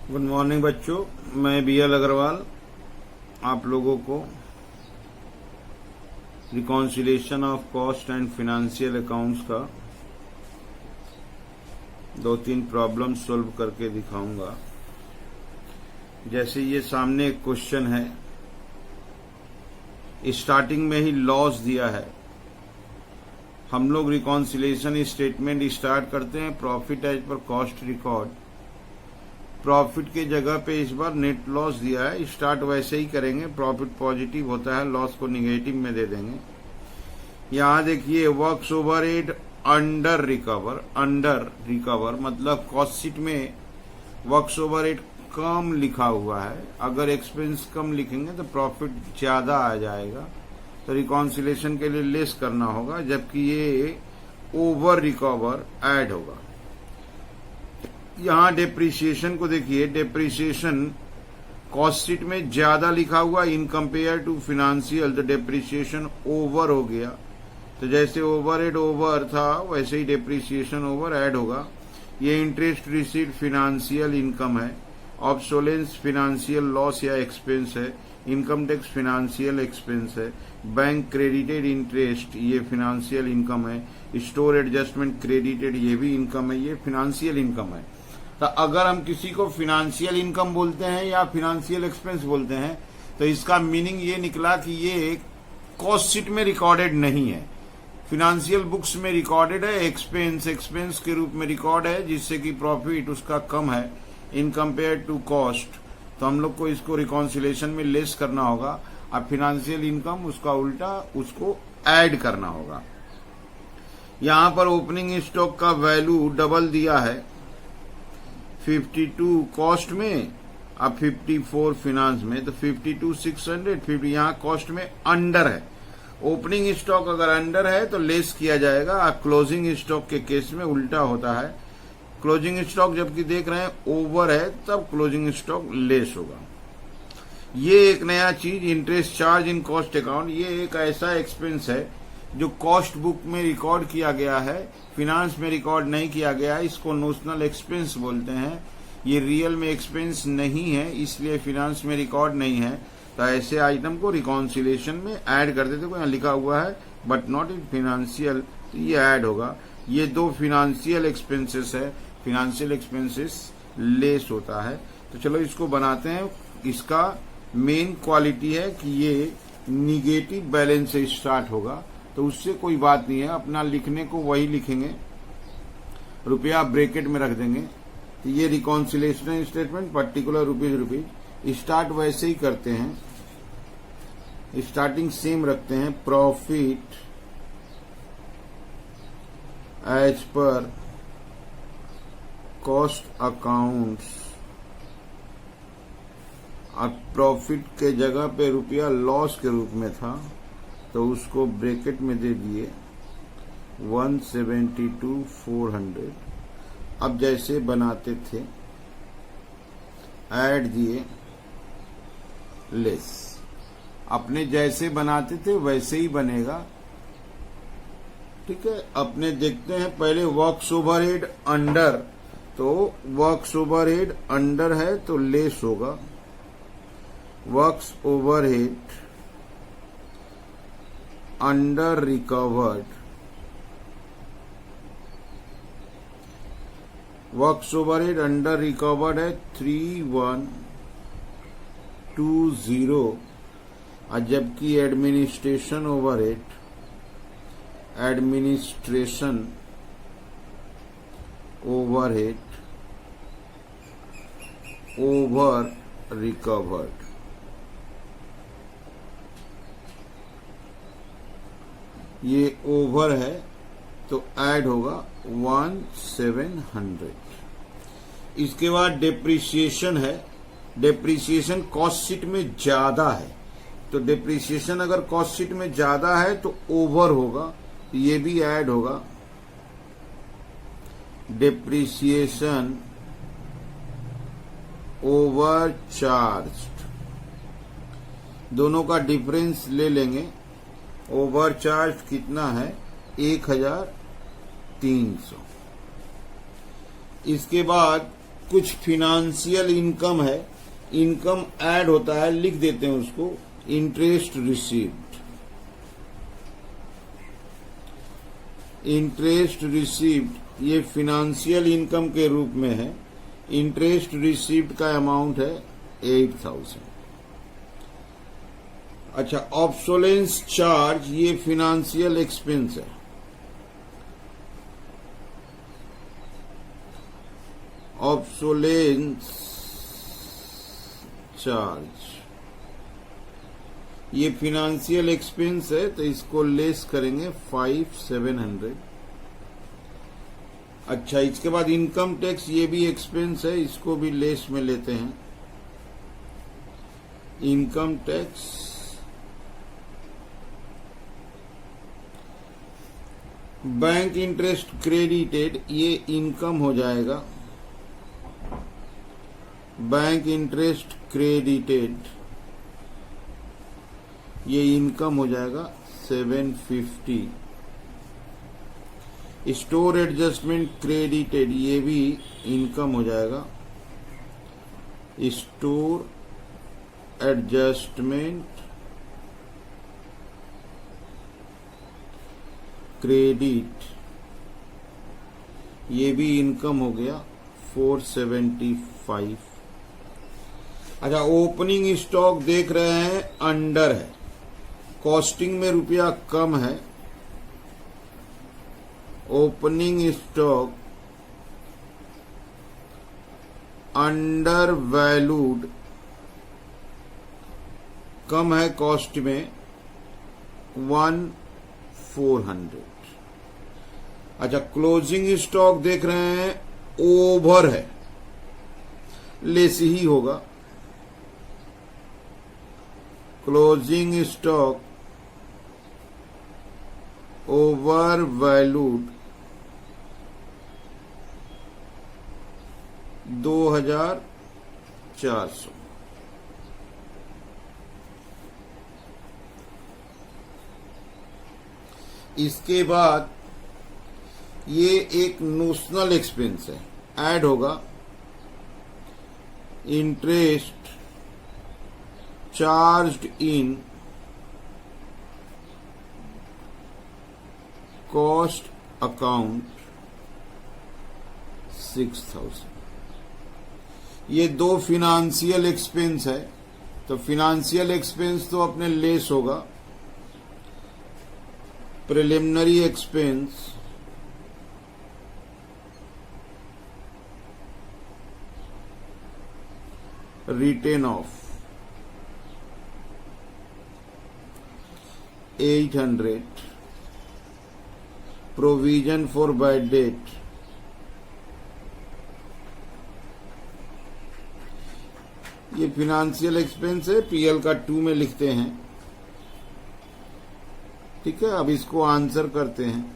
Good morning बच्चों, मैं BL Agarwal आप लोगों को reconciliation of cost and financial accounts का 2-3 प्रॉब्लम सॉल्व करके दिखाऊंगा। जैसे ये सामने एक क्वेश्चन है, स्टार्टिंग में ही लॉस दिया है। हम लोग रिकॉन्सिलेशन स्टेटमेंट स्टार्ट करते हैं profit as per cost record. Profit के जगह पे इस बार नेट लॉस दिया है, स्टार्ट वैसे ही करेंगे। प्रॉफिट पॉजिटिव होता है, लॉस को निगेटिव में दे देंगे। यहां देखिए वर्क्स ओवरहेड अंडर रिकवर मतलब कॉस्ट शीट में वर्क्स ओवरहेड कम लिखा हुआ है। अगर एक्सपेंस कम लिखेंगे तो प्रॉफिट ज्यादा आ जाएगा, तो रिकॉन्सिलेशन के लिए लेस करना होगा, जबकि ये ओवर रिकवर ऐड होगा। यहां डेप्रिसिएशन को देखिए, डेप्रिसिएशन कॉस्ट शीट में ज्यादा लिखा हुआ इन कंपेयर टू फिनेंशियल, तो डेप्रिसिएशन ओवर हो गया। तो जैसे ओवरहेड ओवर था वैसे ही डेप्रिसिएशन ओवर ऐड होगा। ये इंटरेस्ट रिसीट फिनेंशियल इनकम है, ऑब्सोलेंस फिनेंशियल लॉस या एक्सपेंस है, इनकम टैक्स फिनेंशियल एक्सपेंस है, बैंक क्रेडिटेड इंटरेस्ट ये फिनेंशियल इनकम है, स्टोर एडजस्टमेंट क्रेडिटेड ये भी इनकम है, ये फिनेंशियल इनकम है। तो अगर हम किसी को फिनेंशियल इनकम बोलते हैं या फिनेंशियल एक्सपेंस बोलते हैं तो इसका मीनिंग ये निकला कि ये कॉस्ट शीट में रिकॉर्डेड नहीं है, फिनेंशियल बुक्स में रिकॉर्डेड है, एक्सपेंस के रूप में रिकॉर्ड है, जिससे कि प्रॉफिट उसका कम है इन कंपेयर टू कॉस्ट। तो हम लोग को इसको रिकॉन्सिलेशन में लेस करना होगा। अब फिनेंशियल इनकम उसका उल्टा उसको ऐड करना होगा। यहां पर ओपनिंग स्टॉक का वैल्यू डबल दिया है, 52 कॉस्ट में अब 54 फिनांस में, तो 52,600 यहाँ कॉस्ट में अंडर है। ओपनिंग स्टॉक अगर अंडर है तो लेस किया जाएगा। क्लोजिंग स्टॉक के केस में उल्टा होता है, क्लोजिंग स्टॉक जबकि देख रहे हैं ओवर है तब क्लोजिंग स्टॉक लेस होगा। ये एक नया चीज, interest charge in cost account, ये एक ऐसा एक्सपेंस है जो कॉस्ट बुक में रिकॉर्ड किया गया है, फिनांस में रिकॉर्ड नहीं किया गया है। इसको नोशनल एक्सपेंस बोलते हैं। ये रियल में एक्सपेंस नहीं है, इसलिए फिनांस में रिकॉर्ड नहीं है। तो ऐसे आइटम को रिकॉन्सिलेशन में ऐड कर देते। यहाँ लिखा हुआ है बट नॉट इन फिनेंशियल, तो ये ऐड होगा। ये दो फिनेंशियल एक्सपेंसेस है, फिनेंशियल एक्सपेंसेस लेस होता है। तो चलो इसको बनाते हैं। इसका मेन क्वालिटी है कि ये निगेटिव बैलेंस से स्टार्ट होगा, तो उससे कोई बात नहीं है, अपना लिखने को वही लिखेंगे, रुपया ब्रैकेट में रख देंगे। तो ये reconciliation statement particular rupees start वैसे ही करते हैं, स्टार्टिंग सेम रखते हैं। Profit as per cost accounts, अब प्रॉफिट के जगह पे रुपया लॉस के रूप में था तो उसको ब्रैकेट में दे दिए 172,400। अब जैसे बनाते थे ऐड दिए लेस, अपने जैसे बनाते थे वैसे ही बनेगा। ठीक है, अपने देखते हैं पहले वर्क्स ओवरहेड अंडर, तो वर्क्स ओवरहेड अंडर है तो लेस होगा। Works overhead under recovered, works overhead under recovered है 3120, और जबकि एडमिनिस्ट्रेशन ओवरहेड ओवर रिकवर्ड। ये ओवर है तो ऐड होगा 1700। इसके बाद डेप्रिसिएशन है, डेप्रिसिएशन कॉस्ट शीट में ज्यादा है, तो डेप्रिसिएशन अगर कॉस्ट शीट में ज्यादा है तो ओवर होगा, तो ये भी ऐड होगा। डेप्रिसिएशन ओवर चार्ज, दोनों का डिफरेंस ले लेंगे। ओवर चार्ज कितना है 1300। इसके बाद कुछ फिनेंशियल इनकम है, इनकम ऐड होता है, लिख देते हैं उसको इंटरेस्ट रिसीव्ड। इंटरेस्ट रिसीव्ड ये फिनेंशियल इनकम के रूप में है। इंटरेस्ट रिसीव्ड का अमाउंट है 8,000। अच्छा, ऑब्सोलेंस चार्ज ये फिनेंशियल एक्सपेंस है। ऑब्सोलेंस चार्ज ये फिनेंशियल एक्सपेंस है, तो इसको लेस करेंगे 5,700। अच्छा, इसके बाद इनकम टैक्स ये भी एक्सपेंस है, इसको भी लेस में लेते हैं। Income tax bank interest credited ये इनकम हो जाएगा। बैंक इंटरेस्ट क्रेडिटेड ये इनकम हो जाएगा 750। स्टोर एडजस्टमेंट क्रेडिटेड ये भी इनकम हो जाएगा। स्टोर एडजस्टमेंट क्रेडिट ये भी इनकम हो गया 475। अच्छा, ओपनिंग स्टॉक देख रहे हैं अंडर है, कॉस्टिंग में रुपया कम है। ओपनिंग स्टॉक अंडर वैल्यूड कम है कॉस्ट में 1,400। अच्छा, क्लोजिंग स्टॉक देख रहे हैं ओवर है, लेस ही होगा। Closing stock over valued 2,400। इसके बाद ये एक नोशनल एक्सपेंस है, ऐड होगा। Interest charged in cost account 6,000। ये दो फिनेंशियल एक्सपेंस है, तो फिनेंशियल एक्सपेंस तो अपने लेस होगा। Preliminary expense written off 800। Provision for bad debt ये फिनेंशियल एक्सपेंस है, पीएल का 2 में लिखते हैं। ठीक है, अब इसको आंसर करते हैं,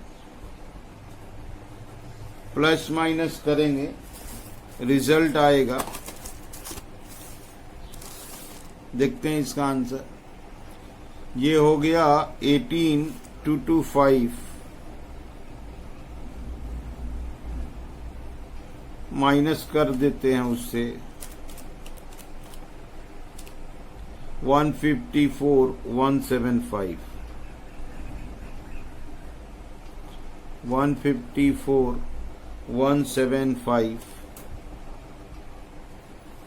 प्लस माइनस करेंगे, रिजल्ट आएगा। देखते हैं इसका आंसर। ये हो गया 18,225 माइनस कर देते हैं उससे 154,175 154,175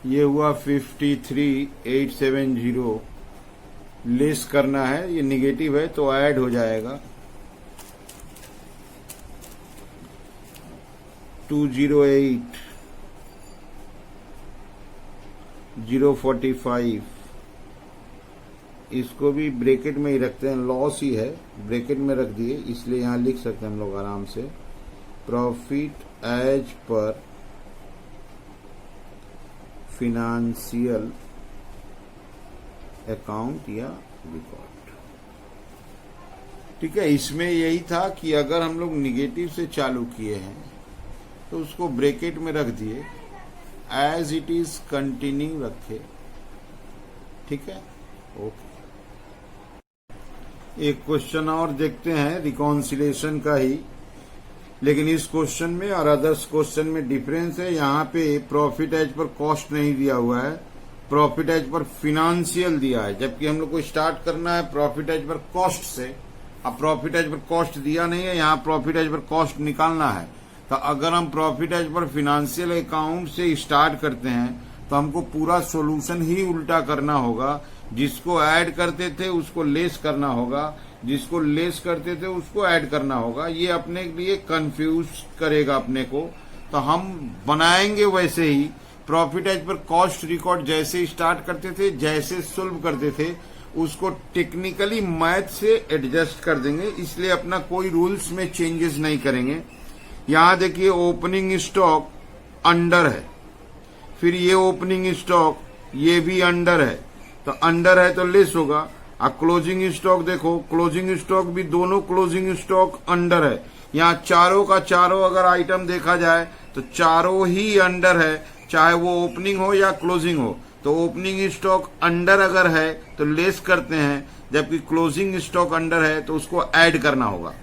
ये हुआ 53,870। लेस करना है, ये निगेटिव है तो ऐड हो जाएगा 208,045। इसको भी ब्रैकेट में ही रखते हैं, लॉस ही है, ब्रैकेट में रख दिए, इसलिए यहां लिख सकते हैं हम लोग आराम से। Profit as per financial account या रिकॉर्ड। ठीक है, इसमें यही था कि अगर हम लोग निगेटिव से चालू किए हैं तो उसको ब्रैकेट में रख दिए, एज इट इज कंटिन्यू रखे। ठीक है, ओके। एक क्वेश्चन और देखते हैं रिकॉन्सिलेशन का ही। लेकिन इस क्वेश्चन में और अदर्स क्वेश्चन में डिफरेंस है। यहाँ पे प्रॉफिट एज पर कॉस्ट नहीं दिया हुआ है, प्रॉफिट एज पर फिनेंशियल दिया है, जबकि हम लोग को स्टार्ट करना है प्रॉफिट एज पर कॉस्ट से। अब प्रॉफिट एज पर कॉस्ट दिया नहीं है, यहाँ प्रॉफिट एज पर कॉस्ट निकालना है। तो अगर हम profit as per financial account से स्टार्ट करते हैं तो हमको पूरा सॉल्यूशन ही उल्टा करना होगा। जिसको ऐड करते थे उसको लेस करना होगा, जिसको लेस करते थे उसको ऐड करना होगा। ये अपने लिए कंफ्यूज करेगा अपने को। तो हम बनाएंगे वैसे ही profit as per cost record जैसे स्टार्ट करते थे, जैसे सोल्व करते थे, उसको टेक्निकली मैथ से एडजस्ट कर देंगे। इसलिए अपना कोई रूल्स में चेंजेस नहीं करेंगे। यहां देखिए ओपनिंग स्टॉक अंडर है, फिर ये ओपनिंग स्टॉक ये भी अंडर है, तो अंडर है तो लेस होगा। अब क्लोजिंग स्टॉक देखो, क्लोजिंग स्टॉक भी दोनों क्लोजिंग स्टॉक अंडर है। यहाँ चारों का चारों अगर आइटम देखा जाए तो चारों ही अंडर है, चाहे वो ओपनिंग हो या क्लोजिंग हो। तो ओपनिंग स्टॉक अंडर अगर है तो लेस करते हैं, जबकि क्लोजिंग स्टॉक अंडर है तो उसको ऐड करना होगा।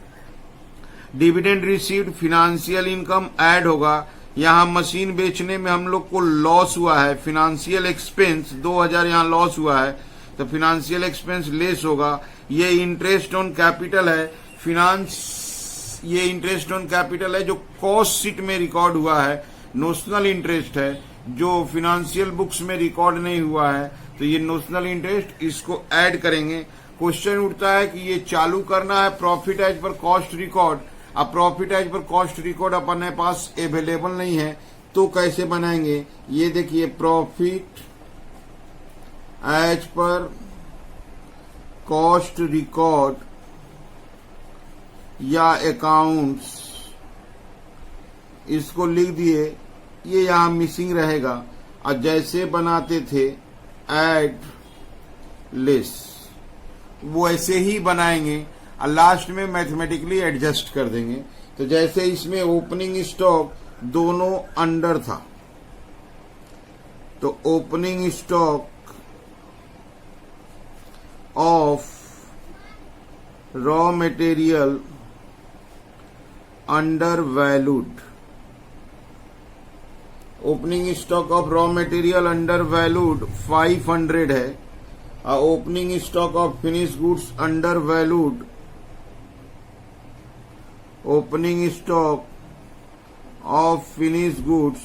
Dividend received financial income add होगा। यहाँ मशीन बेचने में हम लोग को लॉस हुआ है, फिनेंशियल एक्सपेंस 2000 यहाँ लॉस हुआ है, तो फिनेंशियल एक्सपेंस लेस होगा। ये इंटरेस्ट ऑन कैपिटल है, ये इंटरेस्ट ऑन कैपिटल है जो कॉस्ट शीट में रिकॉर्ड हुआ है, नोशनल इंटरेस्ट है जो फिनेंशियल बुक्स में रिकॉर्ड नहीं हुआ है। तो ये नोशनल इंटरेस्ट, इसको ऐड करेंगे। क्वेश्चन उठता है कि ये चालू करना है profit as per cost record. अब profit as per cost record अपने पास अवेलेबल नहीं है तो कैसे बनाएंगे? ये देखिए profit as per cost record या अकाउंट्स, इसको लिख दिए, ये यहां मिसिंग रहेगा। और जैसे बनाते थे ऐड लेस, वो ऐसे ही बनाएंगे और लास्ट में मैथमेटिकली एडजस्ट कर देंगे। तो जैसे इसमें ओपनिंग स्टॉक दोनों अंडर था, तो opening stock of raw material under valued, opening stock of raw material under valued 500 है, और opening stock of finish goods under valued, opening stock of finish goods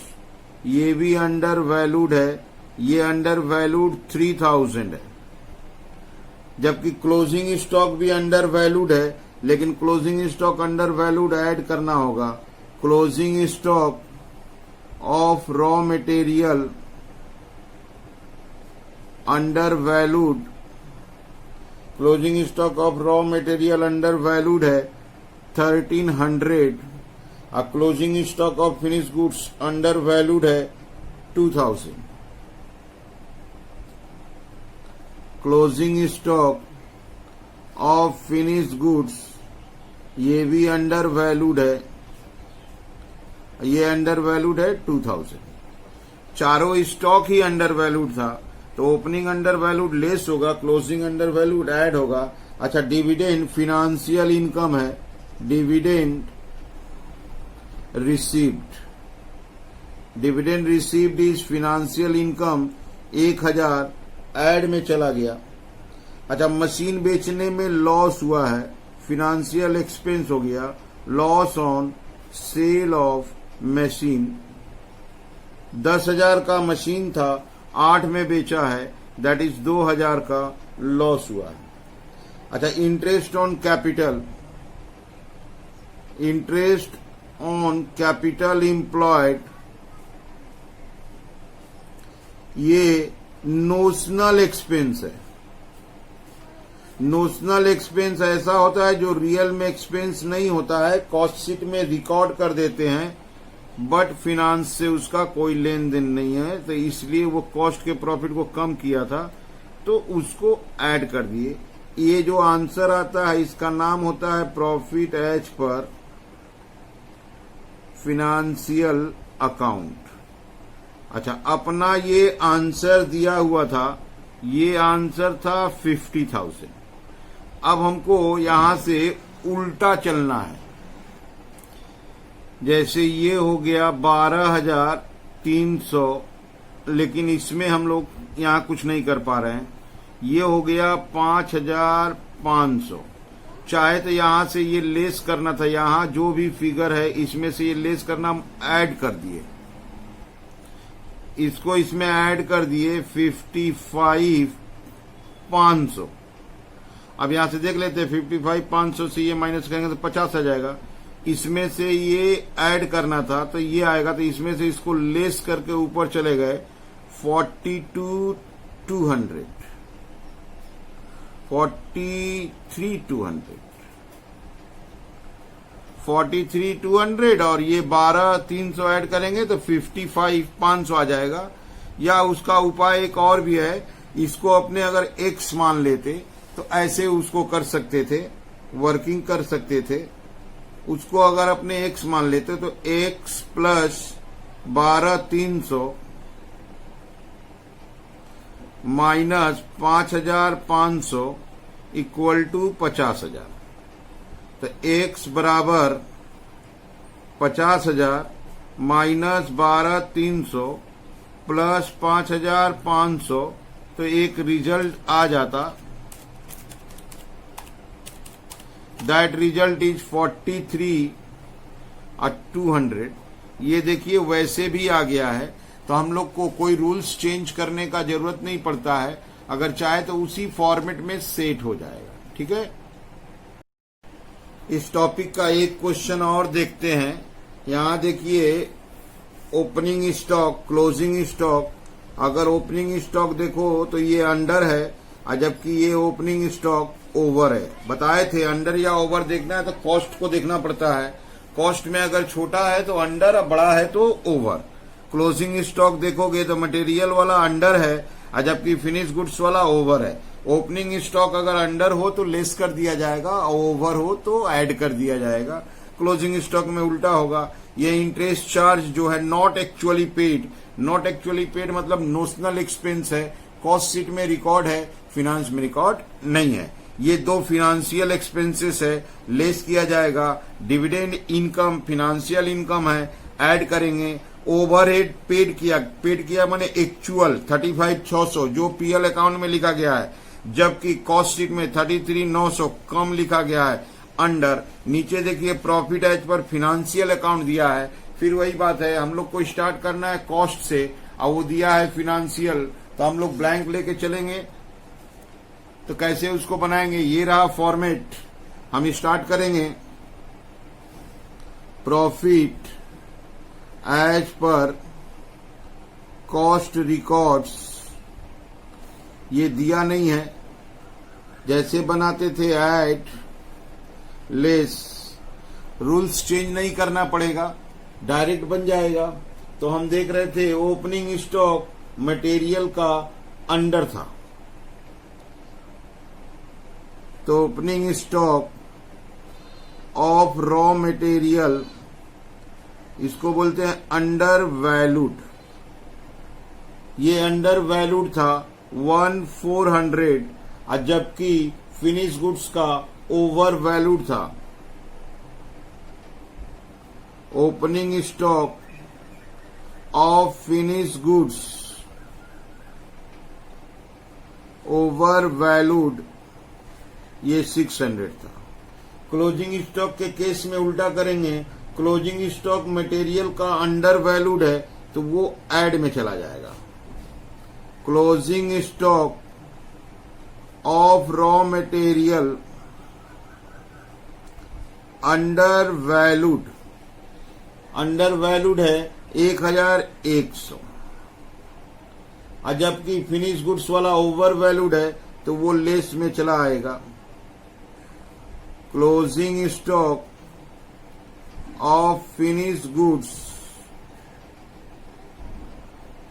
ये भी अंडर वैल्यूड है, ये under valued 3000 है। जबकि क्लोजिंग स्टॉक भी under valued है, लेकिन closing stock under valued add करना होगा। Closing stock of raw material under valued, closing stock of raw material under valued है 1300, और closing stock of finish goods under valued है 2000। Closing stock of finish goods ये भी under valued है, ये under valued है 2000। चारों स्टॉक ही under valued था, तो ओपनिंग अंडर वैल्यूड लेस होगा, क्लोजिंग अंडर वैल्यूड ऐड होगा। अच्छा, डिविडेंड फिनेंशियल इनकम है, dividend received, dividend received is financial income 1000 add में चला गया। अच्छा, मशीन बेचने में लॉस हुआ है, फिनेंशियल एक्सपेंस हो गया, loss on sale of machine. 10,000 का मशीन था, 8 में बेचा है, दैट इज 2,000 का लॉस हुआ है। अच्छा, interest on capital, interest on capital employed ये नोशनल एक्सपेंस है। नोशनल एक्सपेंस ऐसा होता है जो रियल में एक्सपेंस नहीं होता है, कॉस्ट शीट में रिकॉर्ड कर देते हैं, बट फिनांस से उसका कोई लेन देन नहीं है, तो इसलिए वो कॉस्ट के प्रॉफिट को कम किया था तो उसको ऐड कर दिए। ये जो आंसर आता है इसका नाम होता है profit as per financial account. अच्छा, अपना ये आंसर दिया हुआ था, ये आंसर था 50,000। अब हमको यहां से उल्टा चलना है। जैसे ये हो गया 12,300, लेकिन इसमें हम लोग यहाँ कुछ नहीं कर पा रहे हैं। ये हो गया 5,500। चाहे तो यहां से ये लेस करना था, यहां जो भी फिगर है इसमें से ये लेस करना, हम ऐड कर दिए, इसको इसमें ऐड कर दिए 55,500। अब यहां से देख लेते हैं 55,500 से ये माइनस करेंगे तो 50 आ जाएगा। इसमें से ये ऐड करना था तो ये आएगा, तो इसमें से इसको लेस करके ऊपर चले गए 42,200, 43,200 और ये 12,300 ऐड करेंगे तो 55,500 आ जाएगा। या उसका उपाय एक और भी है, इसको अपने अगर x मान लेते तो ऐसे उसको कर सकते थे, वर्किंग कर सकते थे। उसको अगर अपने x मान लेते तो x plus 12,300 minus 5,500 equal to 50,000। तो x बराबर 50,000 माइनस 12,300 प्लस 5,500, तो एक रिजल्ट आ जाता। That result is 43,200। ये देखिए वैसे भी आ गया है, तो हम लोग को कोई रूल्स चेंज करने का जरूरत नहीं पड़ता है, अगर चाहे तो उसी फॉर्मेट में सेट हो जाएगा। ठीक है, इस टॉपिक का एक क्वेश्चन और देखते हैं। यहां देखिए ओपनिंग स्टॉक, क्लोजिंग स्टॉक। अगर ओपनिंग स्टॉक देखो तो ये अंडर है, जबकि ये ओपनिंग स्टॉक ओवर है। बताए थे अंडर या ओवर देखना है तो कॉस्ट को देखना पड़ता है। कॉस्ट में अगर छोटा है तो अंडर, बड़ा है तो ओवर। क्लोजिंग स्टॉक देखोगे तो मटेरियल वाला अंडर है, जबकि फिनिश गुड्स वाला ओवर है। ओपनिंग स्टॉक अगर अंडर हो तो लेस कर दिया जाएगा, और ओवर हो तो ऐड कर दिया जाएगा। क्लोजिंग स्टॉक में उल्टा होगा। ये इंटरेस्ट चार्ज जो है not actually paid, not actually paid मतलब नोशनल एक्सपेंस है, कॉस्ट शीट में रिकॉर्ड है, फिनांस में रिकॉर्ड नहीं है। ये दो फिनेंशियल एक्सपेंसेस है, लेस किया जाएगा। डिविडेंड इनकम फिनेंशियल इनकम है, ऐड करेंगे। ओवरहेड पेड किया माने एक्चुअल 35,600 जो पीएल अकाउंट में लिखा गया है, जबकि कॉस्ट शीट में 33,900 कम लिखा गया है, अंडर। नीचे देखिए profit as per financial account दिया है। फिर वही बात है, हम लोग को स्टार्ट करना है कॉस्ट से, और वो दिया है फिनेंशियल, तो हम लोग ब्लैंक लेके चलेंगे। तो कैसे उसको बनाएंगे, ये रहा फॉर्मेट। हम स्टार्ट करेंगे profit as per cost records, ये दिया नहीं है, जैसे बनाते थे ऐड लेस, रूल्स चेंज नहीं करना पड़ेगा, डायरेक्ट बन जाएगा। तो हम देख रहे थे ओपनिंग स्टॉक मटेरियल का अंडर था, तो opening stock of raw material, इसको बोलते हैं अंडर वैल्यूड। ये अंडर वैल्यूड था 1,400, जबकि फिनिश गुड्स का ओवर वैल्यूड था। Opening stock of finish goods over valued, ये 600 था। क्लोजिंग स्टॉक के केस में उल्टा करेंगे, क्लोजिंग स्टॉक मटेरियल का अंडर वैल्यूड है तो वो ऐड में चला जाएगा। Closing stock of raw material under valued, under valued है 1,100, जबकि फिनिश गुड्स वाला ओवर वैल्यूड है तो वो लेस में चला आएगा। Closing stock of finish goods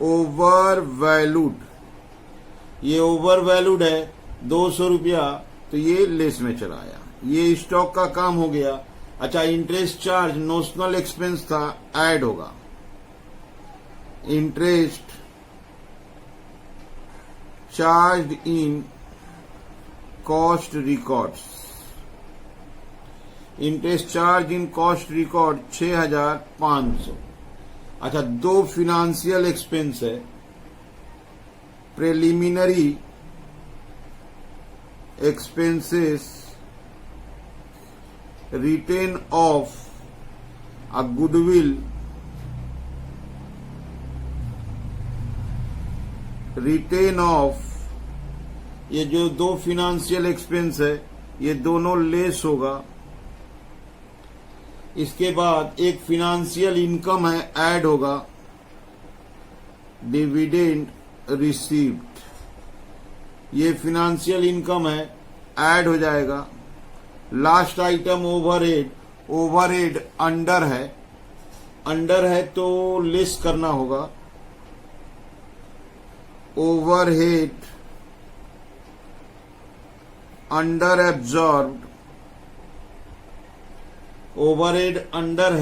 over valued, ये ओवर वैल्यूड है 200 रुपया, तो ये लेस में चला आया। ये स्टॉक का काम हो गया। अच्छा, इंटरेस्ट चार्ज नोशनल एक्सपेंस था, ऐड होगा। Interest charge in cost records, interest charge in cost record 6,500। अच्छा, दो फिनेंशियल एक्सपेंस है, preliminary expenses written off uh goodwill written off, ये जो दो फिनेंशियल एक्सपेंस है ये दोनों लेस होगा। इसके बाद एक फिनेंशियल इनकम है ऐड होगा, डिविडेंड रिसीव्ड, ये फिनेंशियल इनकम है ऐड हो जाएगा। Last item overhead, overhead under है तो लेस करना होगा। Overhead under absorbed, overhead under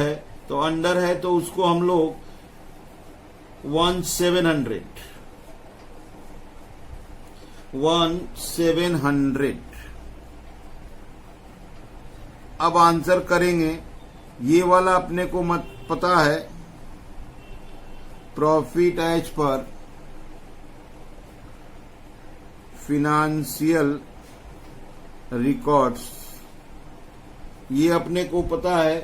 है तो उसको हम लोग 1700 अब आंसर करेंगे। ये वाला अपने को मत पता है, profit as per financial records, ये अपने को पता है।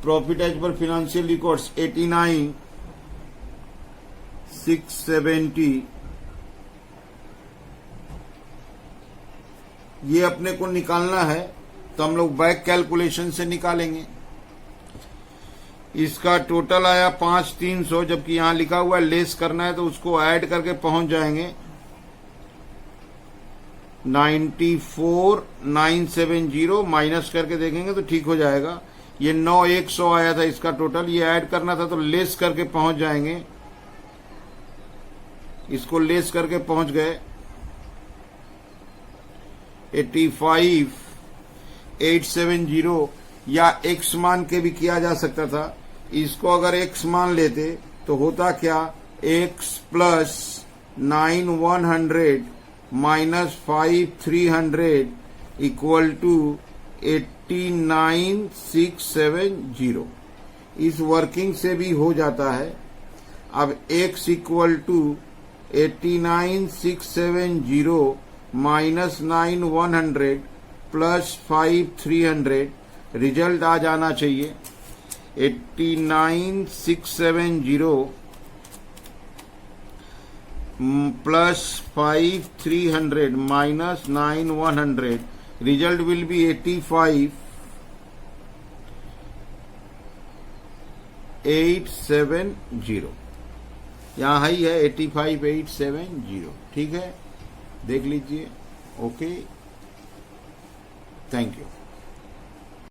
Profit as per financial records 89,670, ये अपने को निकालना है तो हम लोग बैक कैलकुलेशन से निकालेंगे। इसका टोटल आया 5,300, जबकि यहां लिखा हुआ है लेस करना है तो उसको ऐड करके पहुंच जाएंगे 94,970, माइनस करके देखेंगे तो ठीक हो जाएगा। ये 9,100 आया था इसका टोटल, ये ऐड करना था तो लेस करके पहुंच जाएंगे। इसको लेस करके पहुंच गए 85,870, या एक्स मान के भी किया जा सकता था। इसको अगर एक्स मान लेते तो होता क्या, X plus 9,100 minus 5,300 equal to 89,670। इस वर्किंग से भी हो जाता है। अब x equal to 89,670 minus 9,100 plus 5,300, result आ जाना चाहिए 89,670 plus 5,300 minus 9,100, result will be 85,870। यहाँ हाई है 85,870, ठीक है, देख लीजिए। Okay, thank you.